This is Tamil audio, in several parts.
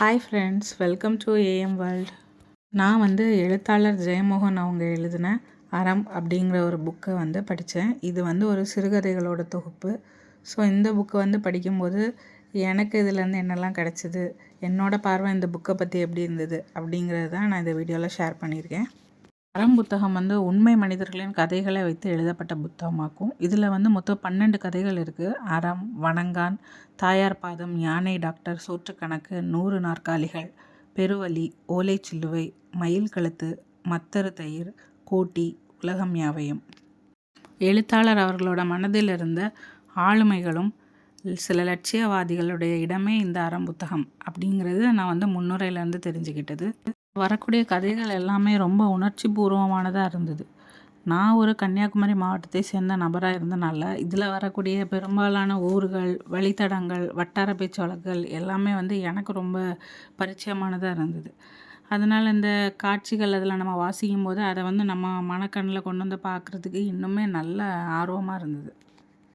Hi friends, welcome to AM world. நான் எழுத்தாளர் ஜெயமோகன் அவங்க எழுதின அறம் அப்படிங்கிற ஒரு புக்கை படித்தேன். இது ஒரு சிறுகதைகளோட தொகுப்பு. ஸோ இந்த புக்கை படிக்கும்போது எனக்கு இதுலேருந்து என்னெல்லாம் கிடச்சிது, என்னோடய பார்வை இந்த புக்கை பற்றி எப்படி இருந்தது அப்படிங்கிறது தான் நான் இந்த வீடியோவில் ஷேர் பண்ணியிருக்கேன். அறம் புத்தகம் உண்மை மனிதர்களின் கதைகளை வைத்து எழுதப்பட்ட புத்தகமாக்கும். இதில் மொத்தம் 12 கதைகள் இருக்குது. அறம், வணங்கான், தாயார் பாதம், யானை டாக்டர், சோற்றுக்கணக்கு, 100 நாற்காலிகள், பெருவலி, ஓலைச்சிலுவை, மயில் கழுத்து, மத்தரு தயிர், கோட்டி, உலகம் யாவையும். எழுத்தாளர் அவர்களோட மனதில் இருந்த ஆளுமைகளும் சில லட்சியவாதிகளுடைய இடமே இந்த அறம் புத்தகம் அப்படிங்கிறது நான் முன்னுரையிலேருந்து தெரிஞ்சுக்கிட்டது. வரக்கூடிய கதைகள் எல்லாமே ரொம்ப உணர்ச்சி பூர்வமானதாக இருந்தது. நான் ஒரு கன்னியாகுமரி மாவட்டத்தை சேர்ந்த நபராக இருந்தனால இதில் வரக்கூடிய பெரும்பாலான ஊர்கள், வழித்தடங்கள், வட்டார பேச்சு வழக்குகள் எல்லாமே எனக்கு ரொம்ப பரிச்சயமானதாக இருந்தது. அதனால் இந்த காட்சிகள் அதில் நம்ம வாசிக்கும் போது அதை நம்ம மனக்கண்ணில் கொண்டு பார்க்குறதுக்கு இன்னுமே நல்ல ஆர்வமாக இருந்தது.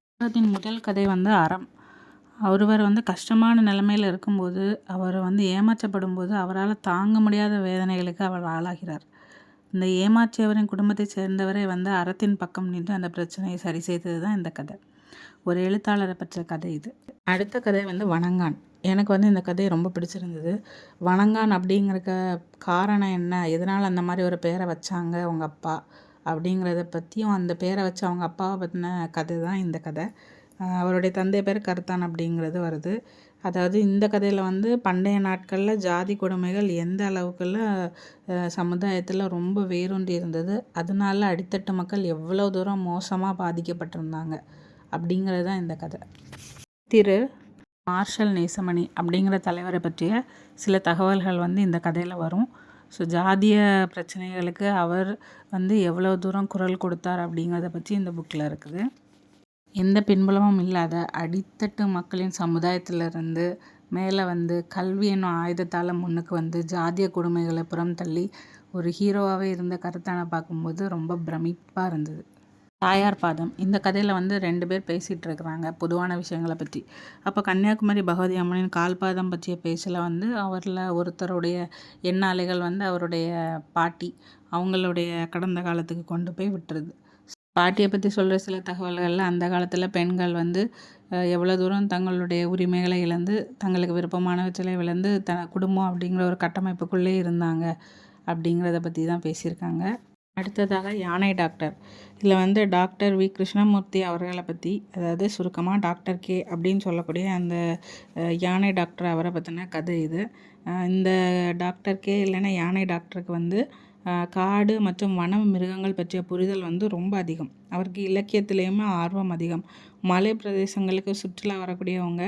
புத்தகத்தின் முதல் கதை அறம். ஒருவர் கஷ்டமான நிலைமையில் இருக்கும்போது, அவர் ஏமாற்றப்படும்போது அவரால் தாங்க முடியாத வேதனைகளுக்கு அவர் ஆளாகிறார். இந்த ஏமாற்றியவரின் குடும்பத்தை சேர்ந்தவரே அறத்தின் பக்கம் நின்று அந்த பிரச்சனையை சரி செய்தது தான் இந்த கதை. ஒரு எழுத்தாளரை பற்றிய கதை இது. அடுத்த கதை வணங்கான். எனக்கு இந்த கதை ரொம்ப பிடிச்சிருந்தது. வணங்கான் அப்படிங்கிற காரணம் என்ன, எதனால் அந்த மாதிரி ஒரு பேரை வச்சாங்க அவங்க அப்பா அப்படிங்கிறத பற்றியும், அந்த பேரை வச்சு அவங்க அப்பாவை பற்றின கதை தான் இந்த கதை. அவருடைய தந்தை பேர் கருத்தான் அப்படிங்கிறது வருது. அதாவது இந்த கதையில் பண்டைய நாட்களில் ஜாதி கொடுமைகள் எந்த அளவுக்குள்ள சமுதாயத்தில் ரொம்ப வேரூன்றி இருந்தது, அதனால அடித்தட்டு மக்கள் எவ்வளோ தூரம் மோசமாக பாதிக்கப்பட்டிருந்தாங்க அப்படிங்கிறது தான் இந்த கதை. திரு மார்ஷல் நேசமணி அப்படிங்கிற தலைவரை பற்றிய சில தகவல்கள் இந்த கதையில் வரும். ஸோ ஜாதிய பிரச்சனைகளுக்கு அவர் எவ்வளோ தூரம் குரல் கொடுத்தார் அப்படிங்கிறத பற்றி இந்த புக்கில் இருக்குது. எந்த பின்புலமும் இல்லாத அடித்தட்டு மக்களின் சமுதாயத்திலிருந்து மேலே கல்வி என்னும் ஆயுதத்தால் முன்னுக்கு ஜாதிய கொடுமைகளை புறம் தள்ளி ஒரு ஹீரோவாகவே இருந்த கருத்தானை பார்க்கும்போது ரொம்ப பிரமிப்பாக இருந்தது. தாயார் பாதம். இந்த கதையில் 2 பேர் பேசிகிட்டு இருக்கிறாங்க பொதுவான விஷயங்களை பற்றி. அப்போ கன்னியாகுமரி பகவதி அம்மனின் கால்பாதம் பற்றிய பேச்சில் அவரில் ஒருத்தருடைய எண்ணாலைகள் அவருடைய பாட்டி அவங்களுடைய கடந்த காலத்துக்கு கொண்டு போய் விட்டுருது. பாட்டியை பற்றி சொல்கிற சில தகவல்களில் அந்த காலத்தில் பெண்கள் எவ்வளோ தூரம் தங்களுடைய உரிமைகளை இழந்து தங்களுக்கு விருப்பமானவற்றை இழந்து குடும்பம் அப்படிங்கிற ஒரு கட்டமைப்புக்குள்ளே இருந்தாங்க அப்படிங்கிறத பற்றி தான் பேசியிருக்காங்க. அடுத்ததாக யானை டாக்டர். இதில் டாக்டர் வி கிருஷ்ணமூர்த்தி அவர்களை பற்றி, அதாவது சுருக்கமாக டாக்டர் கே அப்படின்னு சொல்லக்கூடிய அந்த யானை டாக்டர் அவரை பற்றின கதை இது. இந்த டாக்டர் கே இல்லைன்னா யானை டாக்டருக்கு காடு மற்றும் வன மிருகங்கள் பற்றிய புரிதல் ரொம்ப அதிகம். அவருக்கு இலக்கியத்திலேயுமே ஆர்வம் அதிகம். மலை பிரதேசங்களுக்கு சுற்றுலா வரக்கூடியவங்க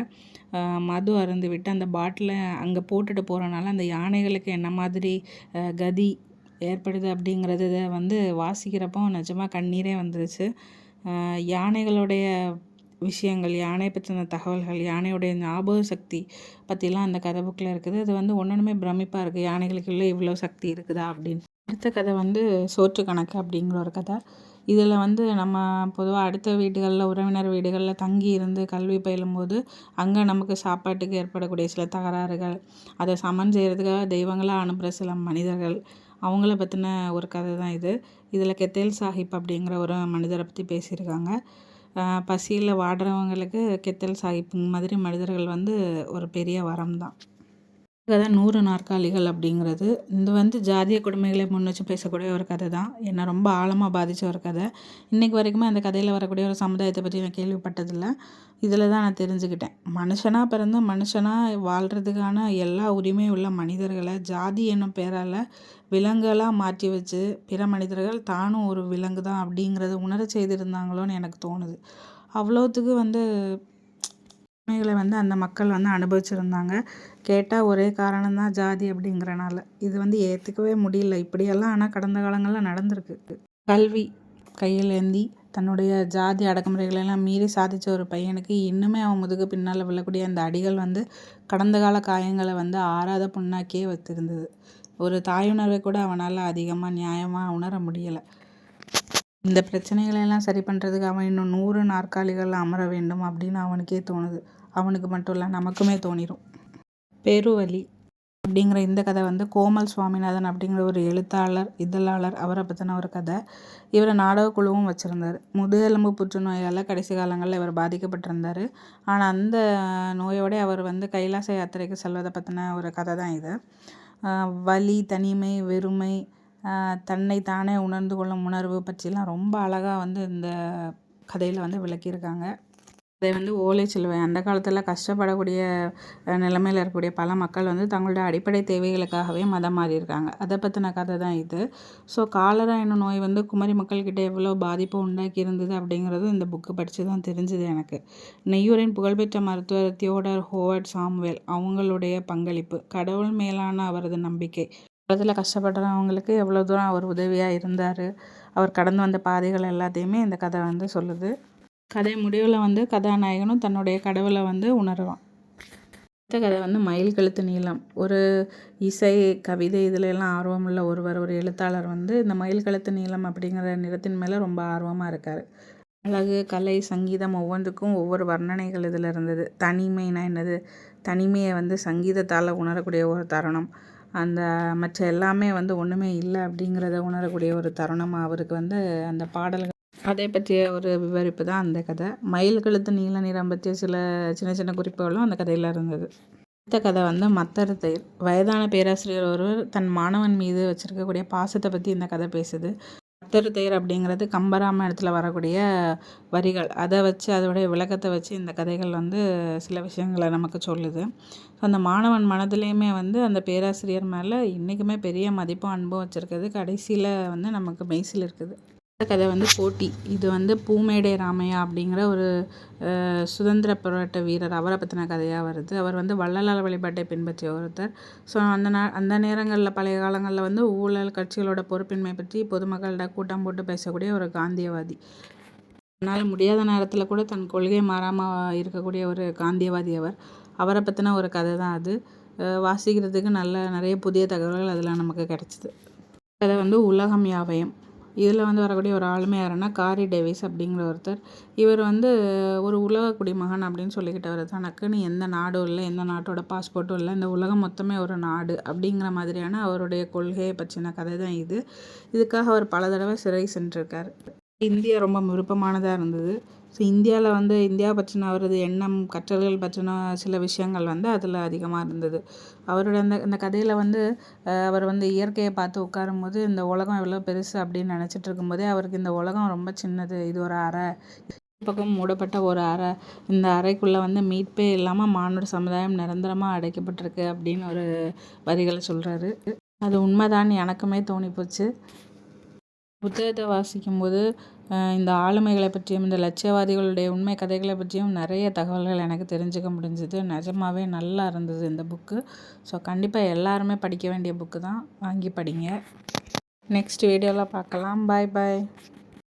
மது அருந்து விட்டு அந்த பாட்டிலை அங்கே போட்டுட்டு போகிறனால அந்த யானைகளுக்கு என்ன மாதிரி கதி ஏற்படுது அப்படிங்கிறத வாசிக்கிறப்போ நிஜமாக கண்ணீரே வந்துருச்சு. யானைகளுடைய விஷயங்கள், யானை பற்றின தகவல்கள், யானையுடைய ஞாபக சக்தி பற்றிலாம் அந்த கதை புக்கில் இருக்குது. அது ஒன்றுமே பிரமிப்பாக இருக்குது, யானைகளுக்குள்ளே இவ்வளோ சக்தி இருக்குதா அப்படின்னு. அடுத்த கதை சோற்றுக்கணக்கு அப்படிங்கிற ஒரு கதை. இதில் நம்ம பொதுவாக அடுத்த வீடுகளில், உறவினர் வீடுகளில் தங்கி இருந்து கல்வி பயிலும்போது அங்கே நமக்கு சாப்பாட்டுக்கு ஏற்படக்கூடிய சில தகராறுகள், அதை சமன் செய்கிறதுக்காக தெய்வங்களாக அனுப்புகிற சில மனிதர்கள், அவங்கள பற்றின ஒரு கதை தான் இது. இதில் கெத்தேல் சாஹிப் அப்படிங்கிற ஒரு மனிதரை பற்றி பேசியிருக்காங்க. பசியில் வாடுறவங்களுக்கு கெத்தேல் சாஹிப் மாதிரி மனிதர்கள் ஒரு பெரிய வரம் தான். கதை 100 நாற்காலிகள் அப்படிங்கிறது. இது ஜாதிய கொடுமைகளை முன் வச்சு பேசக்கூடிய ஒரு கதை தான். என்னை ரொம்ப ஆழமாக பாதித்த ஒரு கதை. இன்றைக்கு வரைக்குமே அந்த கதையில் வரக்கூடிய ஒரு சமுதாயத்தை பற்றி நான் கேள்விப்பட்டதில்லை. இதில் தான் நான் தெரிஞ்சுக்கிட்டேன். மனுஷனாக பிறந்து மனுஷனாக வாழ்கிறதுக்கான எல்லா உரிமையும் உள்ள மனிதர்களை ஜாதி என்னும் பேரால் விலங்குகளாக மாற்றி வச்சு பிற மனிதர்கள் தானும் ஒரு விலங்கு தான் அப்படிங்கிறத உணர செய்திருந்தாங்களோன்னு எனக்கு தோணுது. அவ்வளோத்துக்கு உண்மைகளை அந்த மக்கள் அனுபவிச்சிருந்தாங்க. கேட்டால் ஒரே காரணம் தான் ஜாதி அப்படிங்கிறனால. இது ஏற்றுக்கவே முடியல. இப்படியெல்லாம் ஆனால் கடந்த காலங்களில் நடந்திருக்கு. கல்வி கையில் ஏந்தி தன்னுடைய ஜாதி அடக்குமுறைகளெல்லாம் மீறி சாதித்த ஒரு பையனுக்கு இன்னுமே அவன் முதுகு பின்னால் விழக்கூடிய அந்த அடிகள் கடந்த கால காயங்களை ஆறாத புண்ணாக்கியே வைத்திருந்தது. ஒரு தாயுணர்வை கூட அவனால் அதிகமாக நியாயமாக உணர முடியலை. இந்த பிரச்சனைகளெல்லாம் சரி பண்ணுறதுக்கு அவன் இன்னும் 100 நாற்காலிகள் அமர வேண்டும் அப்படின்னு அவனுக்கே தோணுது. அவனுக்கு மட்டும் இல்லை, நமக்குமே தோணிடும். பெருவலி. அப்படிங்கிற இந்த கதை வந்து கோமல் சுவாமிநாதன் அப்படிங்கிற ஒரு எழுத்தாளர், இதழாளர், அவரை பற்றின ஒரு கதை. இவர் நாடக குழுவும் வச்சுருந்தார். முதுகெலும்பு புற்றுநோயால் கடைசி காலங்களில் இவர் பாதிக்கப்பட்டிருந்தார். ஆனால் அந்த நோயோட அவர் வந்து கைலாச யாத்திரைக்கு செல்வதை பற்றின ஒரு கதை தான் இது. வலி, தனிமை, வெறுமை, தன்னை தானே உணர்ந்து கொள்ளும் உணர்வு பற்றிலாம் ரொம்ப அழகாக வந்து இந்த கதையில் வந்து விளக்கியிருக்காங்க. அதை வந்து ஓலைச்சிலுவை அந்த காலத்தில் கஷ்டப்படக்கூடிய நிலைமையில் இருக்கக்கூடிய பல மக்கள் வந்து தங்களுடைய அடிப்படை தேவைகளுக்காகவே மதம் மாறியிருக்காங்க. அதை பற்றின கதை தான் இது. ஸோ காலரா என்னும் நோய் வந்து குமரி மக்கள்கிட்ட எவ்வளோ பாதிப்பு உண்டாக்கி இருந்தது அப்படிங்கிறது இந்த புக்கு படித்து தான் தெரிஞ்சுது எனக்கு. நெய்யூரின் புகழ்பெற்ற மருத்துவர் தியோடர் ஹோவர்ட் சாமுவேல் அவங்களுடைய பங்களிப்பு, கடவுள் மேலான அவரது நம்பிக்கை, காலத்தில் கஷ்டப்படுறவங்களுக்கு எவ்வளோ தூரம் அவர் உதவியாக இருந்தார், அவர் கடந்து வந்த பாதைகள் எல்லாத்தையுமே இந்த கதை வந்து சொல்லுது. கதை முடிவில் வந்து கதாநாயகனும் தன்னுடைய கடவுளை வந்து உணருவான். அடுத்த கதை வந்து மயில் கழுத்து நீளம். ஒரு இசை, கவிதை இதில் எல்லாம் ஆர்வமுள்ள ஒரு எழுத்தாளர் வந்து இந்த மயில் கழுத்து நீளம் அப்படிங்கிற நிறத்தின் மேலே ரொம்ப ஆர்வமாக இருக்கார். அழகு, கலை, சங்கீதம் ஒவ்வொன்றுக்கும் ஒவ்வொரு வர்ணனைகள் இதில் இருந்தது. தனிமைனா என்னது, தனிமையை வந்து சங்கீதத்தால் உணரக்கூடிய ஒரு தருணம், அந்த மற்ற எல்லாமே வந்து ஒன்றுமே இல்லை அப்படிங்கிறத உணரக்கூடிய ஒரு தருணம் அவருக்கு வந்து அந்த பாடல்கள். அதை பற்றிய ஒரு விவரிப்பு தான் அந்த கதை. மயில் கழுத்து நீல நிறம் பற்றிய சில சின்ன சின்ன குறிப்புகளும் அந்த கதையில் இருந்தது. அடுத்த கதை வந்து மத்தர் தேர். வயதான பேராசிரியர் ஒருவர் தன் மாணவன் மீது வச்சுருக்கக்கூடிய பாசத்தை பற்றி இந்த கதை பேசுது. மத்தர் தேர் அப்படிங்கிறது கம்பராமாயணத்தில் வரக்கூடிய வரிகள். அதை வச்சு அதோடைய விளக்கத்தை வச்சு இந்த கதைகள் வந்து சில விஷயங்களை நமக்கு சொல்லுது. ஸோ அந்த மாணவன் மனதிலையுமே வந்து அந்த பேராசிரியர் மேலே இன்றைக்குமே பெரிய மதிப்பும் அன்பும் வச்சுருக்குது. கடைசியில் வந்து நமக்கு மெய்சில் இருக்குது. கதை வந்து போட்டி. இது வந்து பூமேடை ராமையா அப்படிங்கிற ஒரு சுதந்திர போராட்ட வீரர், அவரை பற்றின கதையாக வருது. அவர் வந்து வள்ளலார் வழிபாட்டை பின்பற்றிய ஒருத்தர். ஸோ அந்த நேரங்களில் பழைய காலங்களில் வந்து ஊழல், கட்சிகளோட பொறுப்பின்மை பற்றி பொதுமக்களிட கூட்டம் போட்டு பேசக்கூடிய ஒரு காந்தியவாதி. அதனால் முடியாத நேரத்தில் கூட தன் கொள்கையை மாறாமல் இருக்கக்கூடிய ஒரு காந்தியவாதி அவர். அவரை பற்றின ஒரு கதை தான் அது. வாசிக்கிறதுக்கு நிறைய புதிய தகவல்கள் அதில் நமக்கு கிடச்சிது. கதை வந்து உலகம் யாவையும். இதில் வந்து வரக்கூடிய ஒரு ஆளுமை யாருன்னா காரி டேவிஸ் அப்படிங்கிற ஒருத்தர். இவர் வந்து ஒரு உலக குடிமகன் அப்படின்னு சொல்லிக்கிட்டவர். தனக்குன்னு எந்த நாடும் இல்லை, எந்த நாட்டோட பாஸ்போர்ட்டும் இல்லை, இந்த உலகம் மொத்தமே ஒரு நாடு அப்படிங்கிற மாதிரியான அவருடைய கொள்கையை பற்றின கதை தான் இது. இதுக்காக அவர் பல தடவை சிறை சென்றிருக்கார். இந்தியா ரொம்ப விருப்பமானதாக இருந்தது. ஸோ இந்தியாவில் வந்து இந்தியா பற்றின அவரது எண்ணம், கற்றல்கள் பற்றின சில விஷயங்கள் வந்து அதில் அதிகமாக இருந்தது. அவரோட இந்த கதையில் வந்து அவர் வந்து இயற்கையை பார்த்து உட்காரும்போது இந்த உலகம் எவ்வளோ பெருசு அப்படின்னு நினச்சிட்டு இருக்கும்போதே அவருக்கு இந்த உலகம் ரொம்ப சின்னது, இது ஒரு அறை, பக்கம் மூடப்பட்ட ஒரு அறை, இந்த அறைக்குள்ளே வந்து மீட்பே இல்லாமல் மானுட சமுதாயம் நிரந்தரமாக அடைக்கப்பட்டிருக்கு அப்படின்னு ஒரு வரிகளை சொல்கிறாரு. அது உண்மைதான் எனக்குமே தோணிப்போச்சு. புத்தகத்தை வாசிக்கும்போது இந்த ஆளுமைகளை பற்றியும் இந்த லட்சியவாதிகளுடைய உண்மை கதைகளை பற்றியும் நிறைய தகவல்கள் எனக்கு தெரிஞ்சுக்க முடிஞ்சுது. நிஜமாவே நல்லா இருந்தது இந்த புக்கு. ஸோ கண்டிப்பாக எல்லாருமே படிக்க வேண்டிய புக்கு தான். வாங்கி படிங்க. நெக்ஸ்ட் வீடியோவில் பார்க்கலாம். பாய் பாய்.